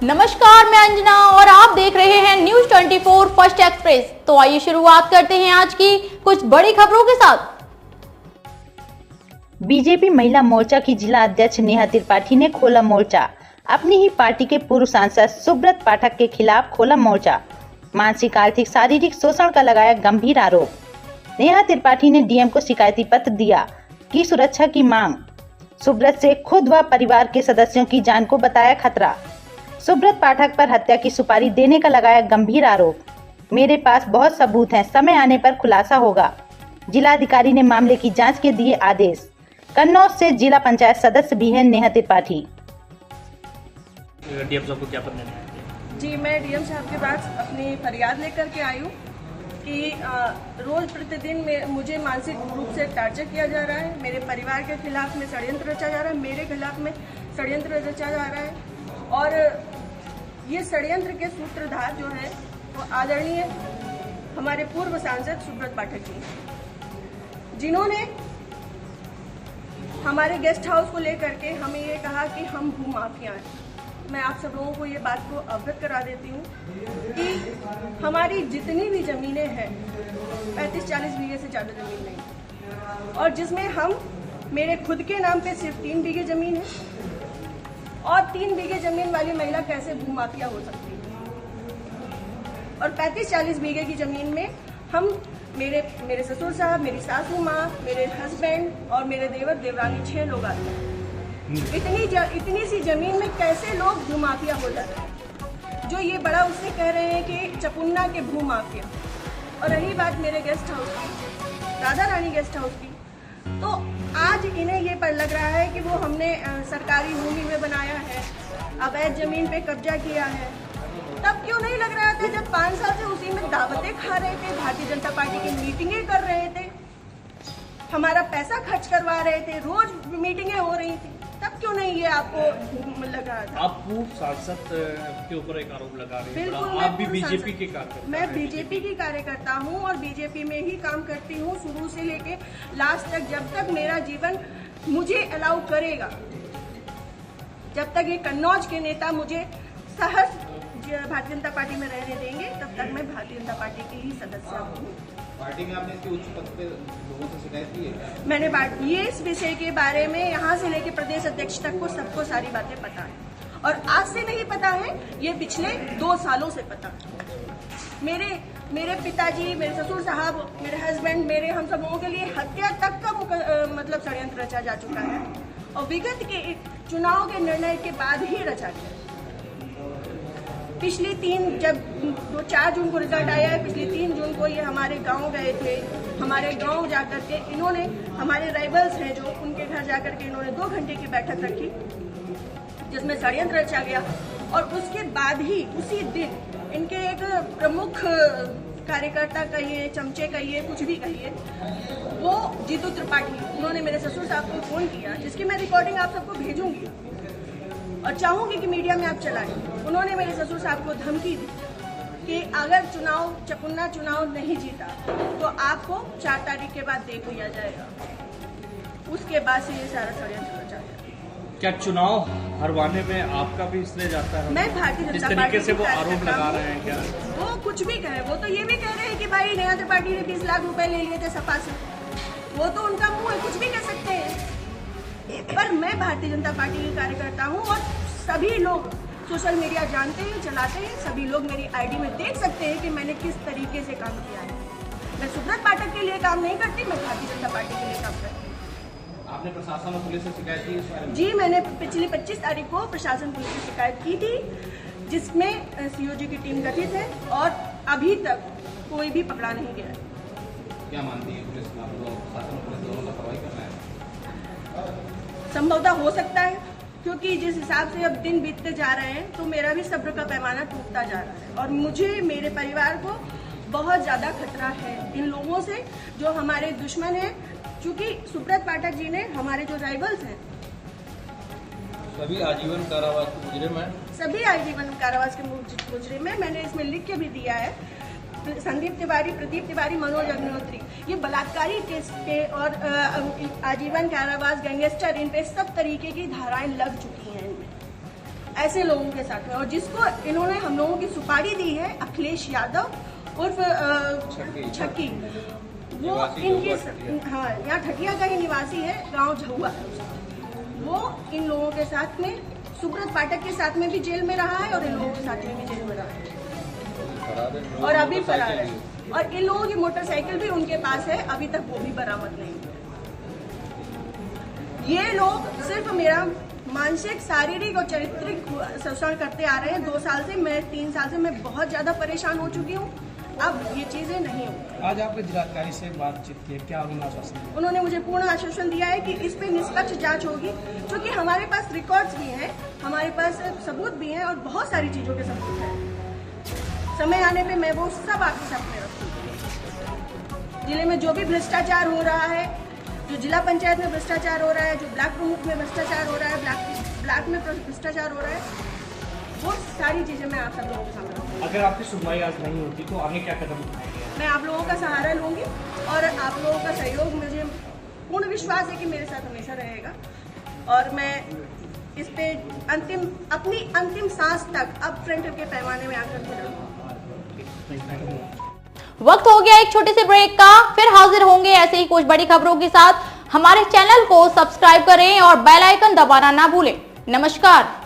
नमस्कार, मैं अंजना और आप देख रहे हैं न्यूज 24 फर्स्ट एक्सप्रेस। तो आइए शुरुआत करते हैं आज की कुछ बड़ी खबरों के साथ। बीजेपी महिला मोर्चा की जिला अध्यक्ष नेहा त्रिपाठी ने खोला मोर्चा। अपनी ही पार्टी के पूर्व सांसद सुब्रत पाठक के खिलाफ खोला मोर्चा। मानसिक आर्थिक शारीरिक शोषण का लगाया गंभीर आरोप। नेहा त्रिपाठी ने डीएम को शिकायती पत्र दिया की सुरक्षा की मांग। सुब्रत से खुद व परिवार के सदस्यों की जान को बताया खतरा। सुब्रत पाठक पर हत्या की सुपारी देने का लगाया गंभीर आरोप। मेरे पास बहुत सबूत हैं, समय आने पर खुलासा होगा। जिलाधिकारी ने मामले की जांच के दिए आदेश। कन्नौज से जिला पंचायत सदस्य भी हैं नेहा त्रिपाठी। डीएम साहब को क्या पत्र देना है? जी, मैं डीएम साहब के पास अपनी फरियाद लेकर के आई हूँ कि रोज प्रतिदिन में मुझे मानसिक रूप से टार्चर किया जा रहा है। मेरे परिवार के खिलाफ में षड्यंत्र रचा जा रहा है, मेरे खिलाफ में षड्यंत्र रचा जा रहा है। और ये षड्यंत्र के सूत्रधार जो है वो आदरणीय हमारे पूर्व सांसद सुब्रत पाठक जी, जिन्होंने हमारे गेस्ट हाउस को लेकर के हमें ये कहा कि हम भूमाफिया हैं। मैं आप सब लोगों को ये बात को अवगत करा देती हूँ कि हमारी जितनी भी ज़मीनें हैं 35-40 बीघे से ज़्यादा ज़मीन नहीं, और जिसमें हम मेरे खुद के नाम पे सिर्फ 3 बीघे ज़मीन है। और 3 बीघे ज़मीन वाली महिला कैसे भूमाफिया हो सकती है? और 35-40 बीघे की ज़मीन में हम मेरे ससुर साहब, मेरी सासू माँ, मेरे हस्बैंड और मेरे देवर देवरानी 6 लोग आते हैं। इतनी सी जमीन में कैसे लोग भूमाफिया हो जाते हैं? जो ये बड़ा उससे कह रहे हैं कि चपुन्ना के भूमाफिया। और रही बात मेरे गेस्ट हाउस की, राधा रानी गेस्ट हाउस की, तो आज इन्हें ये पर लग रहा है कि वो हमने सरकारी भूमि में बनाया है, अवैध जमीन पे कब्जा किया है। तब क्यों नहीं लग रहा था जब 5 साल से उसी में दावतें खा रहे थे, भारतीय जनता पार्टी की मीटिंगें कर रहे थे, हमारा पैसा खर्च करवा रहे थे, रोज मीटिंगें हो रही थी, तब क्यों नहीं ये आपको लग रहा था? आप पूर्व सांसद के ऊपर एक आरोप लगा रहे हैं। बिल्कुल, आप भी बीजेपी के कार्यकर्ता। मैं बीजेपी की कार्यकर्ता हूँ और बीजेपी में ही काम करती हूँ शुरू से लेके लास्ट तक। जब तक मेरा जीवन मुझे अलाउ करेगा, जब तक ये कन्नौज के नेता मुझे सहज भारतीय जनता पार्टी में रहने देंगे, तब तक मैं भारतीय जनता पार्टी की ही सदस्य हूँ। पार्टी में आपने इसके उच्च पद पे लोगों से शिकायत की है? मैंने ये इस विषय के बारे में यहाँ से लेके प्रदेश अध्यक्ष तक को सबको सारी बातें पता है। और आज से नहीं पता है, ये पिछले 2 सालों से पता है। मेरे पिताजी, मेरे ससुर साहब, मेरे हस्बैंड, मेरे हम सब लोगों के लिए हत्या तक का मतलब षड्यंत्र रचा जा चुका है। और विगत के चुनाव के निर्णय के बाद ही रचा गया। पिछली 4 जून को रिजल्ट आया है, पिछली 3 जून को ये हमारे गांव गए थे। हमारे गांव जाकर के इन्होंने, हमारे राइवल्स हैं जो, उनके घर जाकर के इन्होंने 2 घंटे की बैठक रखी जिसमें षड्यंत्र रचा गया। और उसके बाद ही उसी दिन इनके एक प्रमुख कार्यकर्ता कहिए, चमचे कहिए, कुछ भी कहिए, वो जीतू त्रिपाठी, उन्होंने मेरे ससुर साहब को फोन किया, जिसकी मैं रिकॉर्डिंग आप सबको भेजूंगी और चाहूंगी कि मीडिया में आप चलाएं। उन्होंने मेरे ससुर साहब को धमकी दी कि अगर चपुन्ना चुनाव नहीं जीता तो आपको 4 तारीख के बाद देख लिया जाएगा। उसके बाद से ये सारा षड्यंत्र रचा गया। क्या चुनाव हरवाने में आपका भी इसलिए जाता है? मैं भारतीय जिस जनता तरीके पार्टी से वो आरोप लगा रहे हैं, क्या वो कुछ भी कहे, वो तो ये भी कह रहे हैं कि भाई नेहा त्रिपाठी ने 20 लाख रुपए ले लिए थे सपा से। वो तो उनका मुंह है, कुछ भी कह सकते हैं। पर मैं भारतीय जनता पार्टी की कार्यकर्ता हूँ और सभी लोग सोशल मीडिया जानते हैं, चलाते हैं। सभी लोग मेरी आईडी में देख सकते हैं कि मैंने किस तरीके से काम किया है। मैं सुब्रत पाठक के लिए काम नहीं करती, मैं भारतीय जनता पार्टी के लिए काम करती हूँ। आपने प्रशासन और पुलिस से शिकायत की इस बारे में? जी, मैंने पिछली 25 तारीख को प्रशासन पुलिस से शिकायत की थी, जिसमें सीओजी की टीम गठित है और अभी तक कोई भी पकड़ा नहीं गया है। क्या मानती है पुलिस, प्रशासन और पुलिस दोनों लापरवाही कर रहे हैं? संभवतः हो सकता है, क्योंकि जिस हिसाब से अब दिन बीतते जा रहे हैं तो मेरा भी सब्र का पैमाना टूटता जा रहा है। और मुझे, मेरे परिवार को बहुत ज़्यादा खतरा है इन लोगों से जो हमारे दुश्मन हैं। क्योंकि सुब्रत पाठक जी ने, हमारे जो राइवल्स हैं, सभी आजीवन कारावास के मुजरिम हैं। सभी आजीवन कारावास के मुजरिम हैं। मैंने इसमें लिख के भी दिया है, संदीप तिवारी, प्रदीप तिवारी, मनोज अग्निहोत्री, ये बलात्कारी केस पे और आजीवन कारावास, गैंगस्टर, इन पे सब तरीके की धाराएं लग चुकी हैं इनमें। ऐसे लोगों के साथ में, और जिसको इन्होंने हम लोगों की सुपारी दी है अखिलेश यादव उर्फ छक्की, वो इनके हाँ यहाँ ठठिया का ही निवासी है, गांव झहुआ है उसका। वो इन लोगों के साथ में सुब्रत पाठक के साथ में भी जेल में रहा है और इन लोगों के साथ में भी जेल में रहा है और अभी फरार है। और इन लोगों की मोटरसाइकिल भी उनके पास है, अभी तक वो भी बरामद नहीं है। ये लोग सिर्फ मेरा मानसिक, शारीरिक और चारित्रिक शोषण करते आ रहे हैं 2 साल से। मैं 3 साल से मैं बहुत ज्यादा परेशान हो चुकी हूँ। अब ये चीजें नहीं होंगी। आज आपने जिलाधिकारी से बातचीत की, क्या उन्होंने आश्वासन दिया? उन्होंने मुझे पूर्ण आश्वासन दिया है कि इस पे निष्पक्ष जांच होगी, क्योंकि हमारे पास रिकॉर्ड्स भी हैं, हमारे पास सबूत भी हैं और बहुत सारी चीजों के सबूत हैं। समय आने पे मैं वो सब आपके सामने रखूंगी। जिले में जो भी भ्रष्टाचार हो रहा है, जो जिला पंचायत में भ्रष्टाचार हो रहा है, जो ब्लॉक प्रमुख में भ्रष्टाचार हो रहा है, ब्लॉक में भ्रष्टाचार हो रहा है, वो सारी चीजें मैं आप सब लोगों के सामने रखूंगी। अगर आपकी सुनवाई आज नहीं होती तो आगे क्या कदम उठाएंगे? मैं आप लोगों का सहारा लूंगी और आप लोगों का सहयोग, मुझे पूर्ण विश्वास है कि मेरे साथ हमेशा रहेगा। और मैं इस पे अपनी अंतिम सांस तक अब फ्रंट के पैमाने में आकर के रहूंगी। वक्त हो गया एक छोटे से ब्रेक का, फिर हाजिर होंगे ऐसे ही कुछ बड़ी खबरों के साथ। हमारे चैनल को सब्सक्राइब करें और बेल आइकन दबाना ना भूलें। नमस्कार।